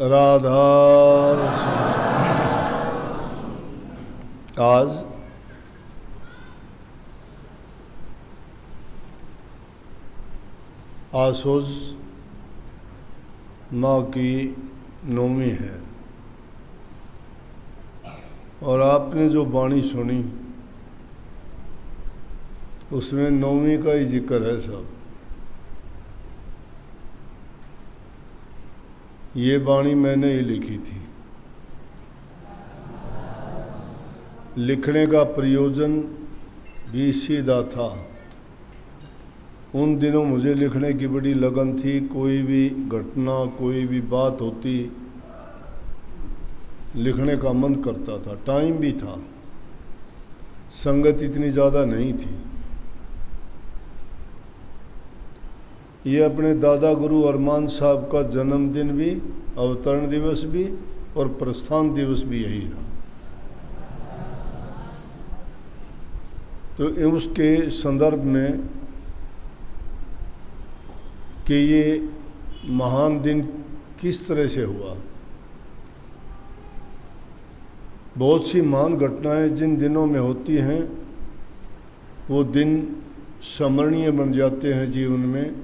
राधा। आज आसोज माँ की नौमी है और आपने जो वाणी सुनी उसमें नौमी का ही जिक्र है सब। ये वाणी मैंने ही लिखी थी। लिखने का प्रयोजन भी सीधा था। उन दिनों मुझे लिखने की बड़ी लगन थी। कोई भी घटना, कोई भी बात होती, लिखने का मन करता था। टाइम भी था, संगत इतनी ज़्यादा नहीं थी। ये अपने दादा गुरु अरमान साहब का जन्मदिन भी, अवतरण दिवस भी और प्रस्थान दिवस भी यही था। तो उसके संदर्भ में कि ये महान दिन किस तरह से हुआ। बहुत सी महान घटनाएं जिन दिनों में होती हैं वो दिन स्मरणीय बन जाते हैं जीवन में।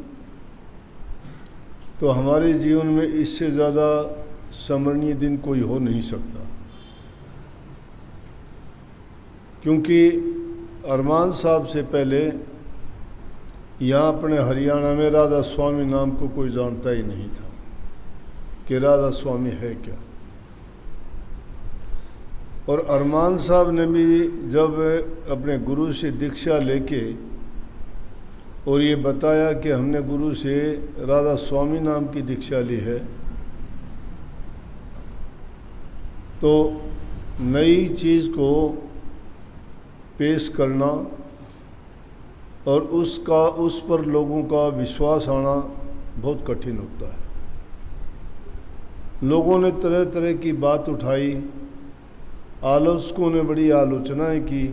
तो हमारे जीवन में इससे ज़्यादा स्मरणीय दिन कोई हो नहीं सकता, क्योंकि अरमान साहब से पहले यहाँ अपने हरियाणा में राधा स्वामी नाम को कोई जानता ही नहीं था कि राधा स्वामी है क्या। और अरमान साहब ने भी जब अपने गुरु से दीक्षा लेके और ये बताया कि हमने गुरु से राधा स्वामी नाम की दीक्षा ली है, तो नई चीज़ को पेश करना और उस पर लोगों का विश्वास आना बहुत कठिन होता है। लोगों ने तरह तरह की बात उठाई, आलोचकों ने बड़ी आलोचनाएं की।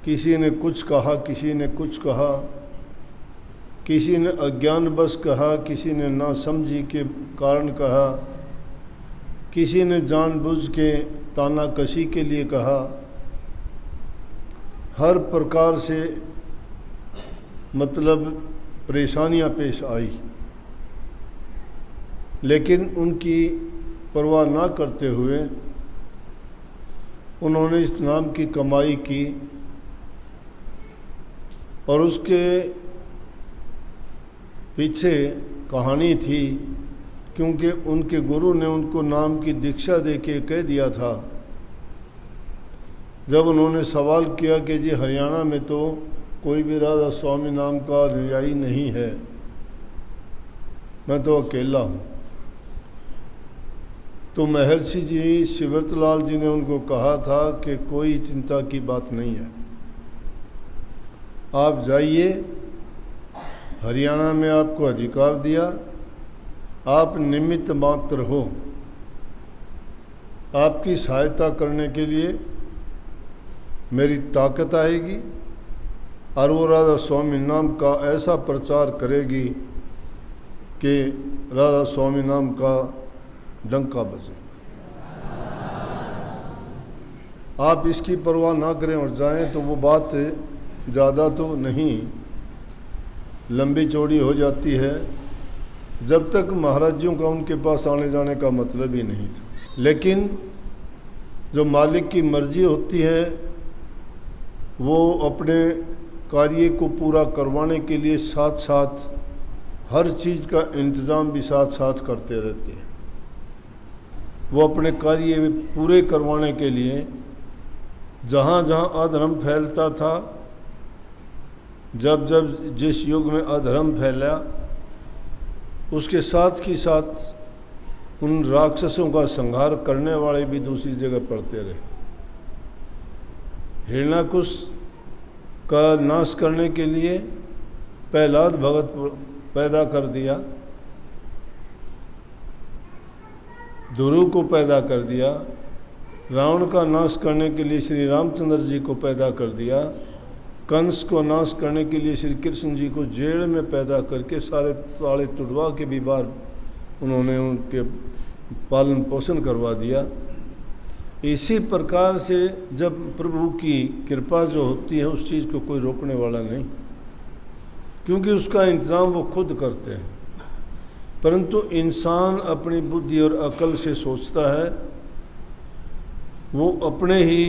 किसी ने कुछ कहा, किसी ने कुछ कहा, किसी ने अज्ञानवश कहा, किसी ने नासमझी के कारण कहा, किसी ने जानबूझ के तानाकशी के लिए कहा। हर प्रकार से मतलब परेशानियां पेश आई, लेकिन उनकी परवाह ना करते हुए उन्होंने इस नाम की कमाई की। और उसके पीछे कहानी थी, क्योंकि उनके गुरु ने उनको नाम की दीक्षा देके कह दिया था। जब उन्होंने सवाल किया कि जी हरियाणा में तो कोई भी राधा स्वामी नाम का अनुयायी नहीं है, मैं तो अकेला हूँ, तो महर्षि जी शिवरतलाल जी ने उनको कहा था कि कोई चिंता की बात नहीं है, आप जाइए, हरियाणा में आपको अधिकार दिया, आप निमित्त मात्र हो। आपकी सहायता करने के लिए मेरी ताकत आएगी और वो राधा स्वामी नाम का ऐसा प्रचार करेगी कि राधा स्वामी नाम का डंका बजेगा। आप इसकी परवाह ना करें और जाएं, तो वो बात ज़्यादा तो नहीं, लंबी चौड़ी हो जाती है। जब तक महाराजियों का उनके पास आने जाने का मतलब ही नहीं था। लेकिन जो मालिक की मर्जी होती है वो अपने कार्य को पूरा करवाने के लिए साथ साथ हर चीज़ का इंतज़ाम भी साथ साथ करते रहते हैं। वो अपने कार्य पूरे करवाने के लिए जहाँ जहाँ अधर्म फैलता था, जब जब जिस युग में अधर्म फैला, उसके साथ ही साथ उन राक्षसों का संहार करने वाले भी दूसरी जगह पड़ते रहे। हिरण्याकुश का नाश करने के लिए प्रहलाद भगत पैदा कर दिया, ध्रुव को पैदा कर दिया, रावण का नाश करने के लिए श्री रामचंद्र जी को पैदा कर दिया, कंस को नाश करने के लिए श्री कृष्ण जी को जेल में पैदा करके सारे ताले तुड़वा के भी बाहर उन्होंने उनके पालन पोषण करवा दिया। इसी प्रकार से जब प्रभु की कृपा जो होती है उस चीज़ को कोई रोकने वाला नहीं, क्योंकि उसका इंतज़ाम वो खुद करते हैं। परंतु इंसान अपनी बुद्धि और अकल से सोचता है, वो अपने ही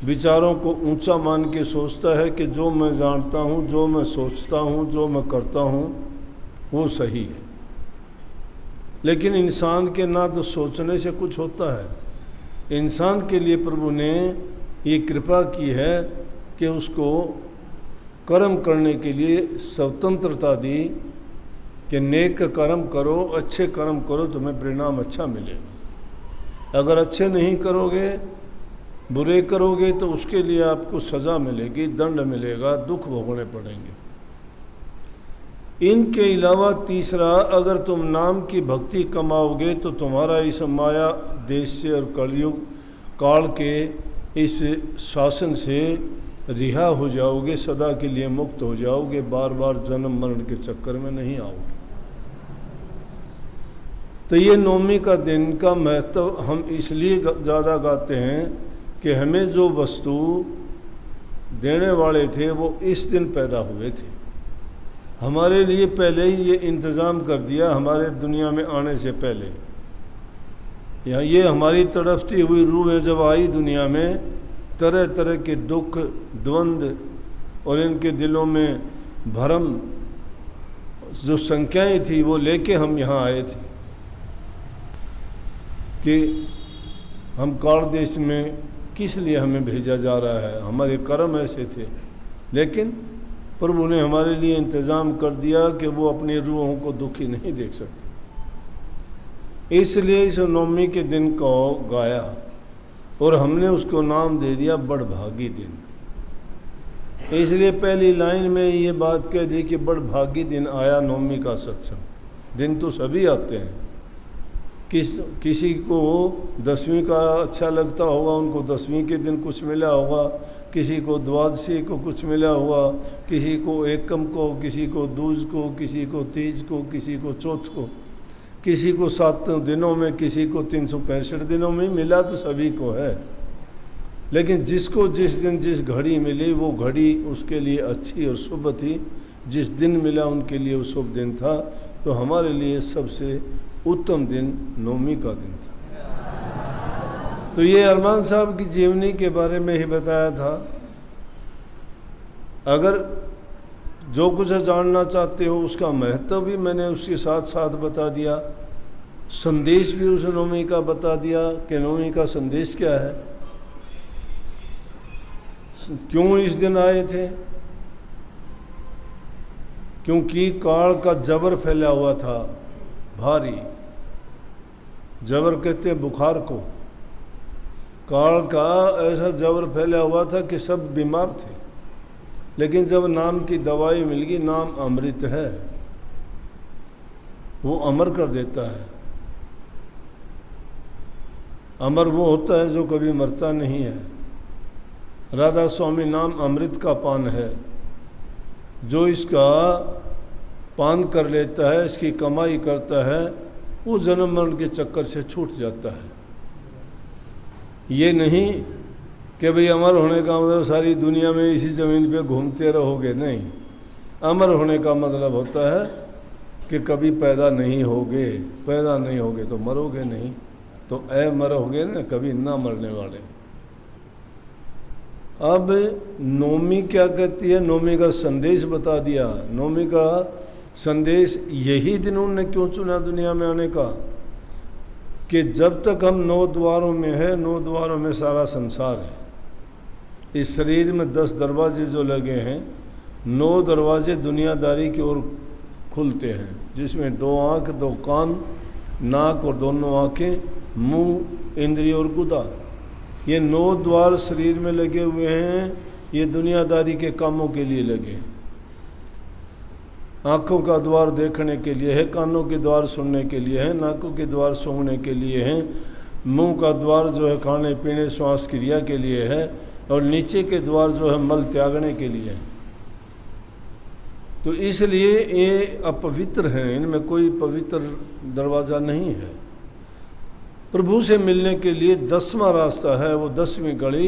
विचारों को ऊंचा मान के सोचता है कि जो मैं जानता हूँ, जो मैं सोचता हूँ, जो मैं करता हूँ वो सही है। लेकिन इंसान के ना तो सोचने से कुछ होता है। इंसान के लिए प्रभु ने ये कृपा की है कि उसको कर्म करने के लिए स्वतंत्रता दी कि नेक कर्म करो, अच्छे कर्म करो, तुम्हें परिणाम अच्छा मिलेगा। अगर अच्छे नहीं करोगे, बुरे करोगे, तो उसके लिए आपको सज़ा मिलेगी, दंड मिलेगा, दुख भोगने पड़ेंगे। इनके अलावा तीसरा, अगर तुम नाम की भक्ति कमाओगे तो तुम्हारा इस माया देश से और कलयुग काल के इस शासन से रिहा हो जाओगे, सदा के लिए मुक्त हो जाओगे, बार बार जन्म मरण के चक्कर में नहीं आओगे। तो ये नवमी का दिन का महत्व हम इसलिए ज़्यादा गाते हैं कि हमें जो वस्तु देने वाले थे वो इस दिन पैदा हुए थे, हमारे लिए पहले ही ये इंतज़ाम कर दिया। हमारे दुनिया में आने से पहले या ये हमारी तड़पती हुई रूहें जब आई दुनिया में, तरह तरह के दुख, द्वंद्व और इनके दिलों में भरम जो संख्याएं थी वो लेके हम यहाँ आए थे कि हम काल देश में किस लिए हमें भेजा जा रहा है। हमारे कर्म ऐसे थे, लेकिन प्रभु ने हमारे लिए इंतज़ाम कर दिया कि वो अपनी रूहों को दुखी नहीं देख सकते। इसलिए इस नवमी के दिन को गाया और हमने उसको नाम दे दिया बड़भागी दिन। इसलिए पहली लाइन में ये बात कह दी कि बड़भागी दिन आया नवमी का सत्संग। दिन तो सभी आते हैं, किसी को दसवीं का अच्छा लगता होगा, उनको दसवीं के दिन कुछ मिला होगा, किसी को द्वादशी को कुछ मिला हुआ, किसी को एकम को, किसी को दूज को, किसी को तीज को, किसी को चौथ को, किसी को 7 दिनों में, किसी को 365 दिनों में मिला, तो सभी को है। लेकिन जिसको जिस दिन जिस घड़ी मिली वो घड़ी उसके लिए अच्छी और शुभ थी। जिस दिन मिला उनके लिए वो शुभ दिन था। तो हमारे लिए सबसे उत्तम दिन नवमी का दिन था। तो ये अरमान साहब की जीवनी के बारे में ही बताया था। अगर जो कुछ जानना चाहते हो उसका महत्व भी मैंने उसके साथ साथ बता दिया, संदेश भी उस नवमी का बता दिया कि नवमी का संदेश क्या है, क्यों इस दिन आए थे। क्योंकि काल का जबर फैला हुआ था, भारी जबर कहते हैं बुखार को। काल का ऐसा जबर फैला हुआ था कि सब बीमार थे। लेकिन जब नाम की दवाई मिल गई, नाम अमृत है, वो अमर कर देता है। अमर वो होता है जो कभी मरता नहीं है। राधा स्वामी नाम अमृत का पान है। जो इसका पान कर लेता है, इसकी कमाई करता है, वो जन्म मरण के चक्कर से छूट जाता है। ये नहीं कि भाई अमर होने का मतलब सारी दुनिया में इसी ज़मीन पे घूमते रहोगे, नहीं। अमर होने का मतलब होता है कि कभी पैदा नहीं होगे। पैदा नहीं होगे तो मरोगे नहीं, तो मरोगे ना, कभी ना मरने वाले। अब नवमी क्या कहती है, नवमी का संदेश बता दिया। नवमी का संदेश यही दिन उन्होंने क्यों चुना दुनिया में आने का, कि जब तक हम 9 द्वारों में है, 9 द्वारों में सारा संसार है। इस शरीर में 10 दरवाजे जो लगे हैं, 9 दरवाजे दुनियादारी की ओर खुलते हैं, जिसमें 2 आँख, 2 कान, नाक और दोनों आँखें, मुंह, इंद्रिय और गुदा, ये 9 द्वार शरीर में लगे हुए हैं। ये दुनियादारी के कामों के लिए लगे। आँखों का द्वार देखने के लिए है, कानों के द्वार सुनने के लिए है, नाकों के द्वार सूंघने के लिए है, मुंह का द्वार जो है खाने पीने श्वास क्रिया के लिए है, और नीचे के द्वार जो है मल त्यागने के लिए है। तो इसलिए ये अपवित्र हैं, इनमें कोई पवित्र दरवाज़ा नहीं है। प्रभु से मिलने के लिए 10वां रास्ता है, वो 10वीं कड़ी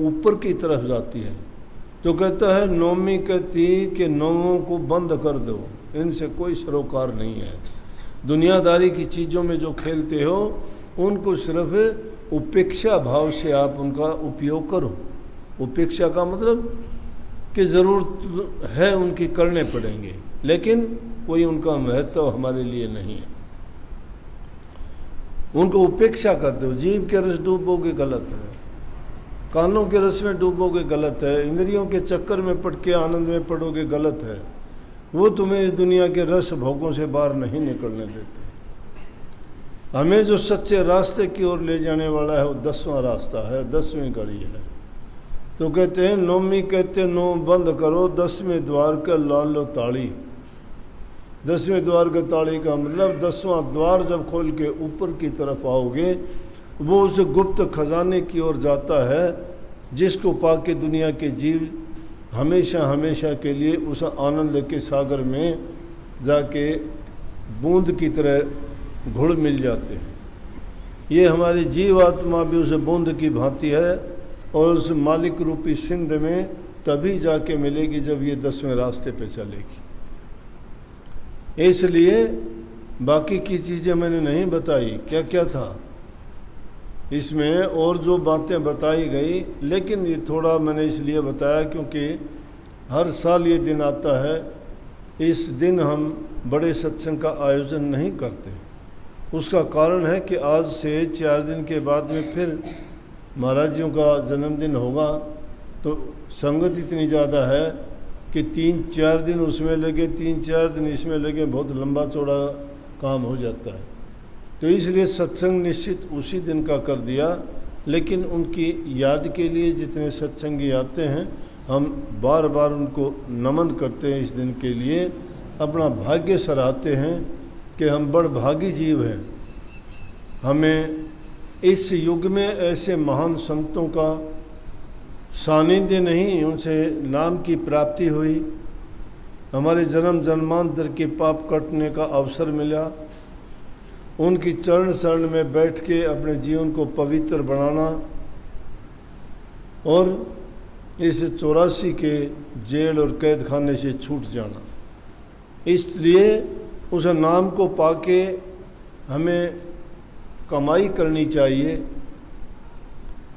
ऊपर की तरफ जाती है। तो कहता है नौवीं कहती कि नौवों को बंद कर दो, इनसे कोई सरोकार नहीं है। दुनियादारी की चीज़ों में जो खेलते हो उनको सिर्फ उपेक्षा भाव से आप उनका उपयोग करो। उपेक्षा का मतलब कि ज़रूरत है उनकी करने पड़ेंगे, लेकिन कोई उनका महत्व हमारे लिए नहीं है। उनको उपेक्षा कर दो। जीभ के रस डूबोगे गलत है, कानों के रस में डूबोगे गलत है, इंद्रियों के चक्कर में पड़ के आनंद में पड़ोगे गलत है। वो तुम्हें इस दुनिया के रस भोगों से बाहर नहीं निकलने देते। हमें जो सच्चे रास्ते की ओर ले जाने वाला है वो 10वां रास्ता है, 10वीं कड़ी है। तो कहते हैं नौवीं कहते नौ बंद करो, 10वें द्वार का लाल लो ताड़ी। 10वें द्वार का ताड़ी का मतलब 10वां द्वार जब खोल के ऊपर की तरफ आओगे वो उस गुप्त खजाने की ओर जाता है जिसको पाके दुनिया के जीव हमेशा हमेशा के लिए उस आनंद के सागर में जाके बूंद की तरह घुल मिल जाते हैं। ये हमारी जीवात्मा भी उस बूंद की भांति है और उस मालिक रूपी सिंध में तभी जाके मिलेगी जब ये 10वें रास्ते पे चलेगी। इसलिए बाकी की चीज़ें मैंने नहीं बताई, क्या क्या था इसमें और जो बातें बताई गई, लेकिन ये थोड़ा मैंने इसलिए बताया क्योंकि हर साल ये दिन आता है। इस दिन हम बड़े सत्संग का आयोजन नहीं करते। उसका कारण है कि आज से 4 दिन के बाद में फिर महाराज जियों का जन्मदिन होगा, तो संगत इतनी ज़्यादा है कि 3-4 दिन उसमें लगे, 3-4 दिन इसमें लगे, बहुत लंबा चौड़ा काम हो जाता है। तो इसलिए सत्संग निश्चित उसी दिन का कर दिया। लेकिन उनकी याद के लिए जितने सत्संगी आते हैं हम बार बार उनको नमन करते हैं। इस दिन के लिए अपना भाग्य सराहते हैं कि हम बड़ भागी जीव हैं। हमें इस युग में ऐसे महान संतों का सानिध्य नहीं, उनसे नाम की प्राप्ति हुई, हमारे जन्म जन्मांतर के पाप कटने का अवसर मिला। उनकी चरण शरण में बैठ के अपने जीवन को पवित्र बनाना और इस 84 के जेल और कैद खाने से छूट जाना। इसलिए उस नाम को पाके हमें कमाई करनी चाहिए।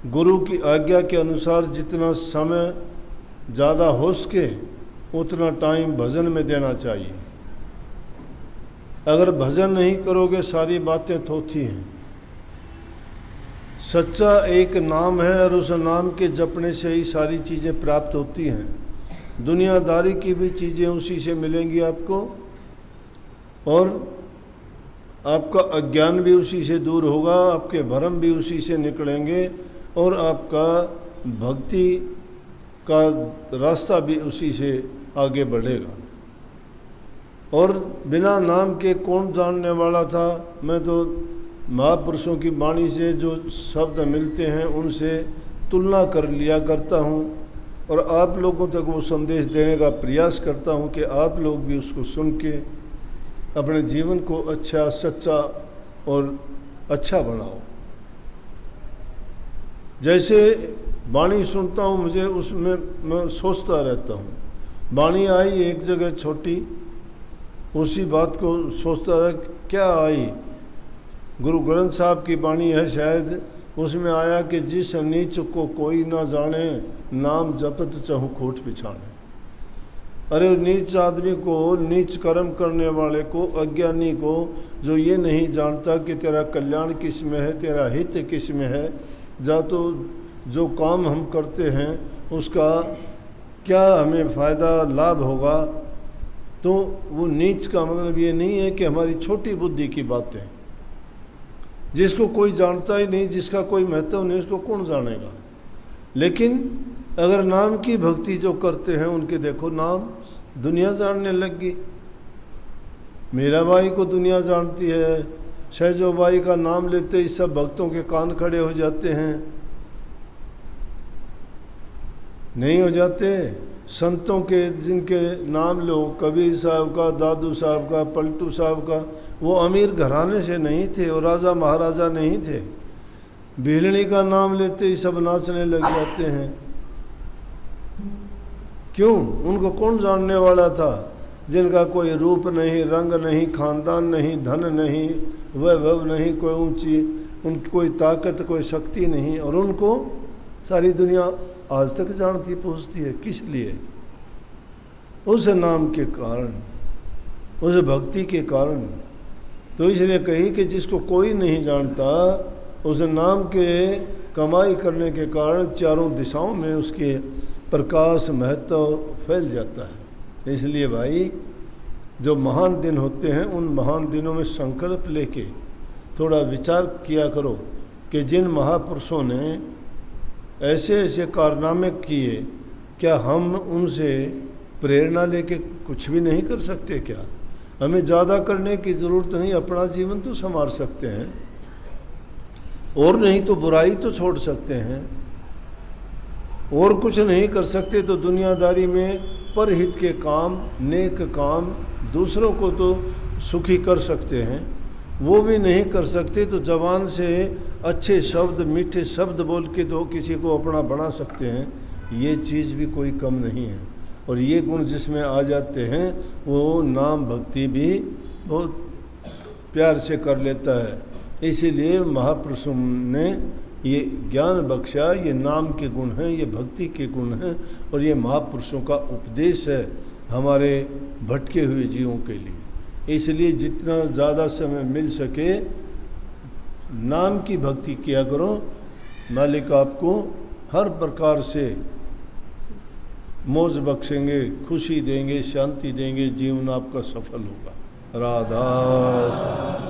गुरु की आज्ञा के अनुसार जितना समय ज़्यादा हो सके उतना टाइम भजन में देना चाहिए। अगर भजन नहीं करोगे सारी बातें थोथी हैं। सच्चा एक नाम है और उस नाम के जपने से ही सारी चीज़ें प्राप्त होती हैं। दुनियादारी की भी चीज़ें उसी से मिलेंगी आपको और आपका अज्ञान भी उसी से दूर होगा, आपके भ्रम भी उसी से निकलेंगे और आपका भक्ति का रास्ता भी उसी से आगे बढ़ेगा। और बिना नाम के कौन जानने वाला था। मैं तो महापुरुषों की वाणी से जो शब्द मिलते हैं उनसे तुलना कर लिया करता हूँ और आप लोगों तक वो संदेश देने का प्रयास करता हूँ कि आप लोग भी उसको सुन के अपने जीवन को अच्छा, सच्चा और अच्छा बनाओ। जैसे वाणी सुनता हूँ मुझे उसमें मैं सोचता रहता हूँ। वाणी आई एक जगह छोटी, उसी बात को सोचता रहा क्या आई। गुरु ग्रंथ साहब की वाणी है शायद, उसमें आया कि जिस नीच को कोई ना जाने नाम जपत चहु खोट पिछाने। अरे नीच आदमी को, नीच कर्म करने वाले को, अज्ञानी को जो ये नहीं जानता कि तेरा कल्याण किस में है, तेरा हित किस में है, जा तो जो काम हम करते हैं उसका क्या हमें फ़ायदा लाभ होगा। तो वो नीच का मतलब ये नहीं है कि हमारी छोटी बुद्धि की बातें, जिसको कोई जानता ही नहीं, जिसका कोई महत्व नहीं, उसको कौन जानेगा। लेकिन अगर नाम की भक्ति जो करते हैं उनके देखो नाम दुनिया जानने लग गई। मीराबाई को दुनिया जानती है, सहजोबाई का नाम लेते ही सब भक्तों के कान खड़े हो जाते हैं, नहीं हो जाते। संतों के जिनके नाम लो, कबीर साहब का, दादू साहब का, पलटू साहब का, वो अमीर घराने से नहीं थे और राजा महाराजा नहीं थे। भीलनी का नाम लेते ही सब नाचने लग जाते हैं। क्यों? उनको कौन जानने वाला था? जिनका कोई रूप नहीं, रंग नहीं, खानदान नहीं, धन नहीं, वैभव नहीं, कोई ऊंची उनकी कोई ताकत, कोई शक्ति नहीं, और उनको सारी दुनिया आज तक जानती पूछती है। किस लिए? उस नाम के कारण, उस भक्ति के कारण। तो इसलिए कही कि जिसको कोई नहीं जानता, उस नाम के कमाई करने के कारण चारों दिशाओं में उसके प्रकाश महत्व फैल जाता है। इसलिए भाई, जो महान दिन होते हैं उन महान दिनों में संकल्प लेके थोड़ा विचार किया करो कि जिन महापुरुषों ने ऐसे ऐसे कारनामे किए, क्या हम उनसे प्रेरणा लेके कुछ भी नहीं कर सकते? क्या हमें ज़्यादा करने की ज़रूरत नहीं, अपना जीवन तो संवार सकते हैं, और नहीं तो बुराई तो छोड़ सकते हैं, और कुछ नहीं कर सकते तो दुनियादारी में परहित के काम, नेक काम, दूसरों को तो सुखी कर सकते हैं। वो भी नहीं कर सकते तो जबान से अच्छे शब्द, मीठे शब्द बोल के तो किसी को अपना बना सकते हैं। ये चीज़ भी कोई कम नहीं है, और ये गुण जिसमें आ जाते हैं वो नाम भक्ति भी बहुत प्यार से कर लेता है। इसीलिए महापुरुषों ने ये ज्ञान बख्शा, ये नाम के गुण हैं, ये भक्ति के गुण हैं, और ये महापुरुषों का उपदेश है हमारे भटके हुए जीवों के लिए। इसलिए जितना ज़्यादा समय मिल सके नाम की भक्ति किया करो। मालिक आपको हर प्रकार से मौज बख्शेंगे, खुशी देंगे, शांति देंगे, जीवन आपका सफल होगा। राधा